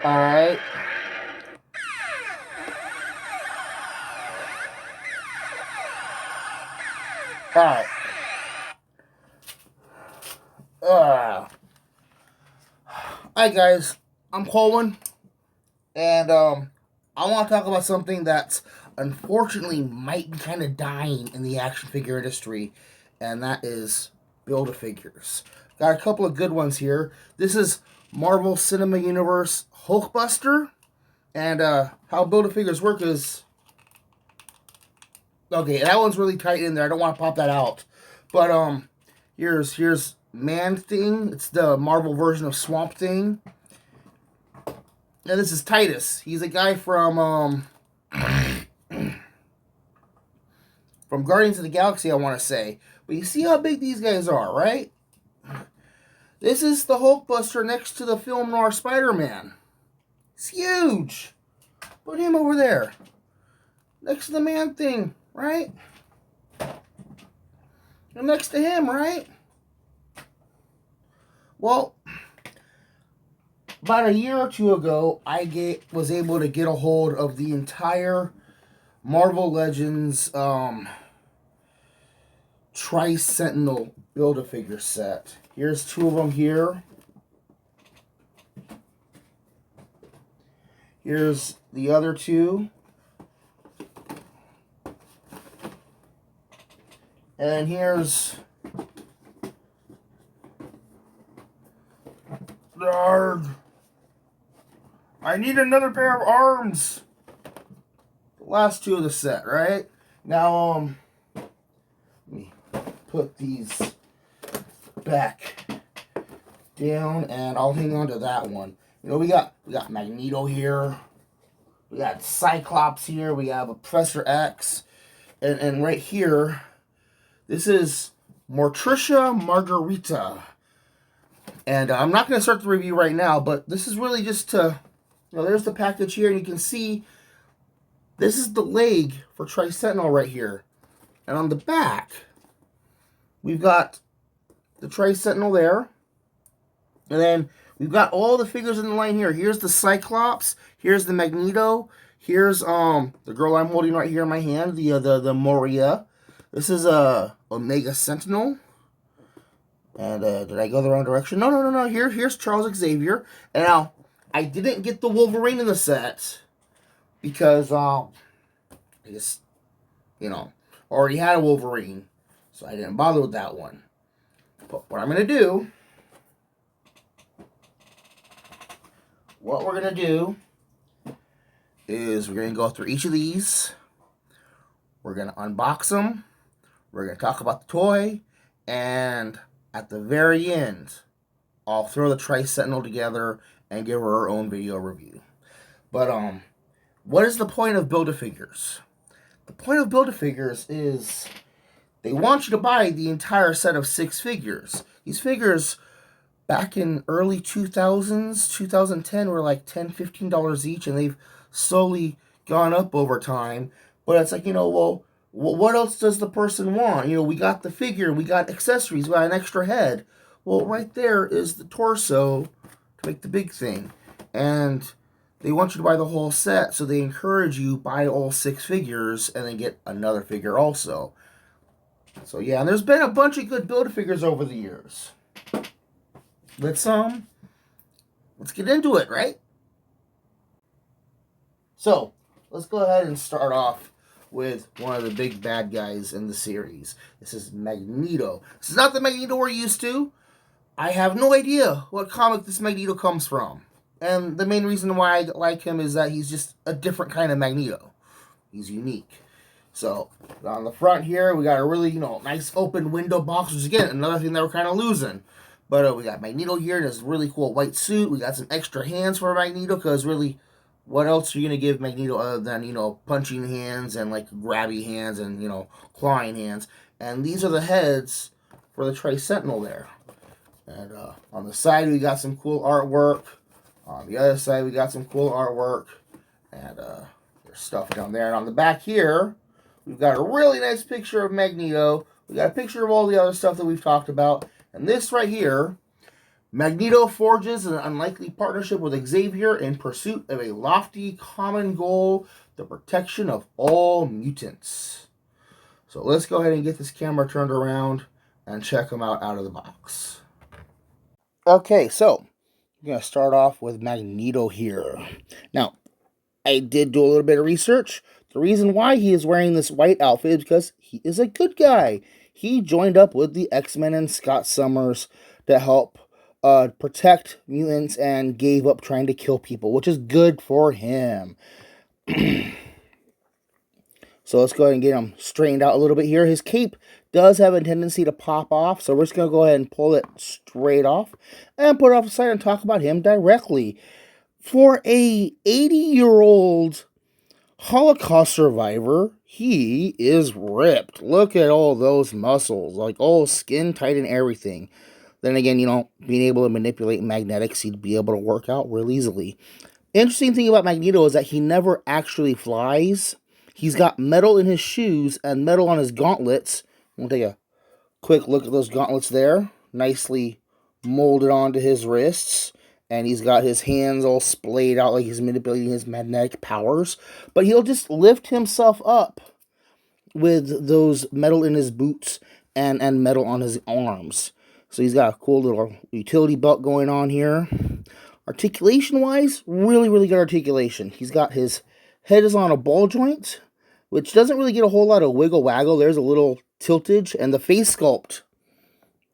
Alright. Alright. Hi guys, I'm Colwen, and I want to talk about something that's unfortunately might be kind of dying in the action figure industry, and that is Build-A-Figures. Got a couple of good ones here. This is Marvel Cinema Universe Hulkbuster, and how Build-A-Figures work is... Okay, that one's really tight in there. I don't want to pop that out. But here's Man-Thing. It's the Marvel version of Swamp Thing. And this is Titus. He's a guy from Guardians of the Galaxy, I want to say. But you see how big these guys are, right? This is the Hulkbuster next to the film noir Spider-Man. It's huge. Put him over there. Next to the Man-Thing, right? And next to him, right? Well, about a year or two ago, I was able to get a hold of the entire Marvel Legends Sentinel Build-A-Figure set. Here's two of them here. Here's the other two. And here's... Arrgh. I need another pair of arms. The last two of the set, right? Now, let me put these back down, and I'll hang on to that one. You know, we got Magneto here. We got Cyclops here. We have a Professor X, and right here, this is Morticia Margarita. And I'm not going to start the review right now, but this is really just to, you know, there's the package here, and you can see this is the leg for Sentinel right here. And on the back, we've got the Sentinel there. And then we've got all the figures in the line here. Here's the Cyclops. Here's the Magneto. Here's the girl I'm holding right here in my hand, the Moria. This is Omega Sentinel. And did I go the wrong direction? No. Here's Charles Xavier. And now, I didn't get the Wolverine in the set because I just, you know, already had a Wolverine, so I didn't bother with that one. But what we're gonna do is we're gonna go through each of these. We're gonna unbox them. We're gonna talk about the toy, and at the very end, I'll throw the Sentinel together and give her her own video review. But what is the point of Build-A-Figures? The point of Build-A-Figures is they want you to buy the entire set of 6 figures. These figures back in early 2000s, 2010 were like $10, $15 each, and they've slowly gone up over time. But it's like, you know, well, what else does the person want? You know, we got the figure, we got accessories, we got an extra head. Well, right there is the torso to make the big thing. And they want you to buy the whole set, so they encourage you buy all 6 figures and then get another figure also. So yeah, and there's been a bunch of good Build-A-Figures over the years. Let's get into it, right? So, let's go ahead and start off with one of the big bad guys in the series. This is Magneto. This is not the Magneto we're used to. I have no idea what comic this Magneto comes from. And the main reason why I like him is that he's just a different kind of Magneto. He's unique. So, on the front here, we got a really, you know, nice open window box, which is, again, another thing that we're kind of losing. But we got Magneto here in this really cool white suit. We got some extra hands for Magneto, because really, what else are you going to give Magneto other than, you know, punching hands and, like, grabby hands and, you know, clawing hands. And these are the heads for the Sentinel there. And on the side, we got some cool artwork. On the other side, we got some cool artwork. And there's stuff down there. And on the back here, we've got a really nice picture of Magneto. We got a picture of all the other stuff that we've talked about. And this right here, Magneto forges an unlikely partnership with Xavier in pursuit of a lofty common goal, the protection of all mutants. So let's go ahead and get this camera turned around and check them out of the box. Okay, so I'm going to start off with Magneto here. Now, I did do a little bit of research. The reason why he is wearing this white outfit is because he is a good guy. He joined up with the X-Men and Scott Summers to help protect mutants and gave up trying to kill people, which is good for him. So let's go ahead and get him straightened out a little bit here. His cape does have a tendency to pop off, so we're just going to go ahead and pull it straight off and put it off the side and talk about him directly. For a 80-year-old Holocaust survivor, he is ripped. Look at all those muscles, like all skin tight and everything. Then again, you know, being able to manipulate magnetics, he'd be able to work out real easily. Interesting thing about Magneto is that he never actually flies. He's got metal in his shoes and metal on his gauntlets. We'll take a quick look at those gauntlets there. Nicely molded onto his wrists. And he's got his hands all splayed out like he's manipulating his magnetic powers. But he'll just lift himself up with those metal in his boots and metal on his arms. So he's got a cool little utility belt going on here. Articulation-wise, really, really good articulation. He's got his head is on a ball joint, which doesn't really get a whole lot of wiggle-waggle. There's a little tiltage, and the face sculpt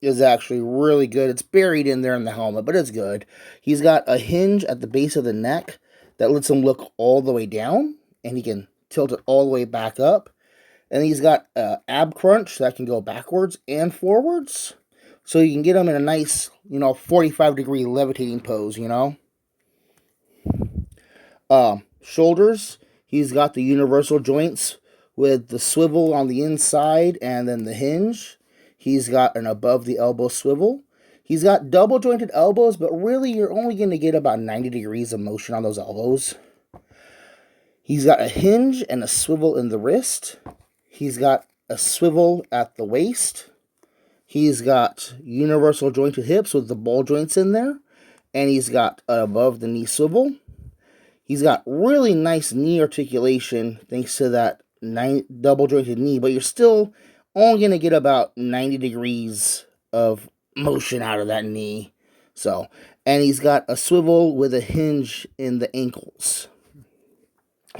is actually really good. It's buried in there in the helmet, but it's good. He's got a hinge at the base of the neck that lets him look all the way down, and he can tilt it all the way back up. And he's got an ab crunch that can go backwards and forwards. So you can get him in a nice, 45-degree levitating pose, Shoulders, he's got the universal joints with the swivel on the inside and then the hinge. He's got an above the elbow swivel. He's got double jointed elbows, but really you're only going to get about 90 degrees of motion on those elbows. He's got a hinge and a swivel in the wrist. He's got a swivel at the waist. He's got universal jointed hips with the ball joints in there. And he's got an above the knee swivel. He's got really nice knee articulation thanks to that double jointed knee. But you're still only going to get about 90 degrees of motion out of that knee. And he's got a swivel with a hinge in the ankles.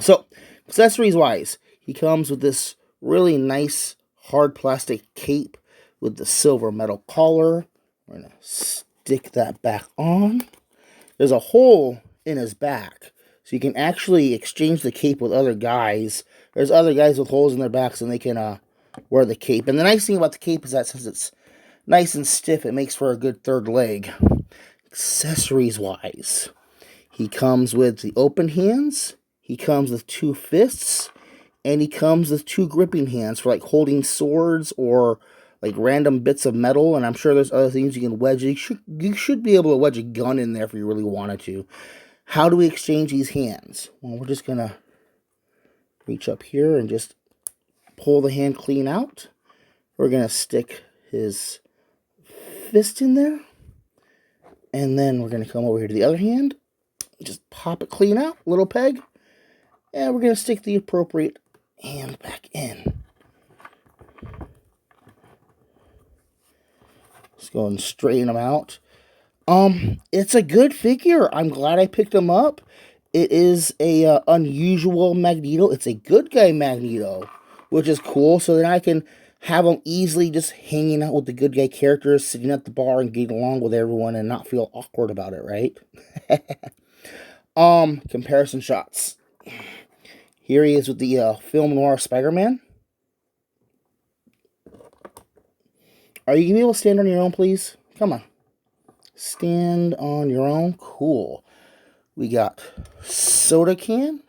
So, accessories-wise, he comes with this really nice hard plastic cape with the silver metal collar. We're going to stick that back on. There's a hole in his back, so you can actually exchange the cape with other guys. There's other guys with holes in their backs, and they can wear the cape. And the nice thing about the cape is that since it's nice and stiff, it makes for a good third leg. Accessories-wise, he comes with the open hands. He comes with 2 fists, and he comes with 2 gripping hands for like holding swords or like random bits of metal. And I'm sure there's other things you can wedge. You should be able to wedge a gun in there if you really wanted to. How do we exchange these hands? Well, we're just gonna reach up here and just pull the hand clean out. We're gonna stick his fist in there, and then we're gonna come over here to the other hand, just pop it clean out, little peg. And we're going to stick the appropriate hand back in. Let's go and straighten them out. It's a good figure. I'm glad I picked him up. It is a unusual Magneto. It's a good guy Magneto, which is cool. So then I can have him easily just hanging out with the good guy characters, sitting at the bar and getting along with everyone and not feel awkward about it, right? Comparison shots. Here he is with the film noir Spider-Man. Are you going to be able to stand on your own, please? Come on. Stand on your own. Cool. We got Soda Can.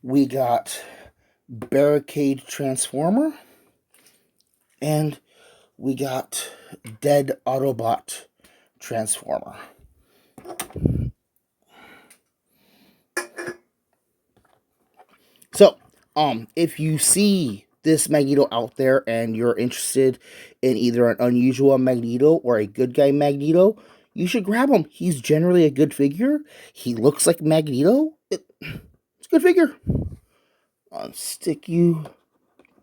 We got Barricade Transformer. And we got Dead Autobot Transformer. So, if you see this Magneto out there and you're interested in either an unusual Magneto or a good guy Magneto, you should grab him. He's generally a good figure. He looks like Magneto. It's a good figure. I'll stick you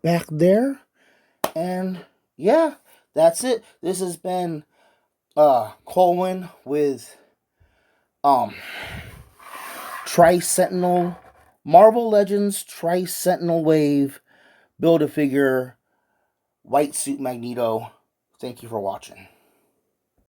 back there. And yeah, that's it. This has been Colwen with Tri-Sentinel, Marvel Legends Tri-Sentinel Wave Build-A-Figure White Suit Magneto. Thank you for watching.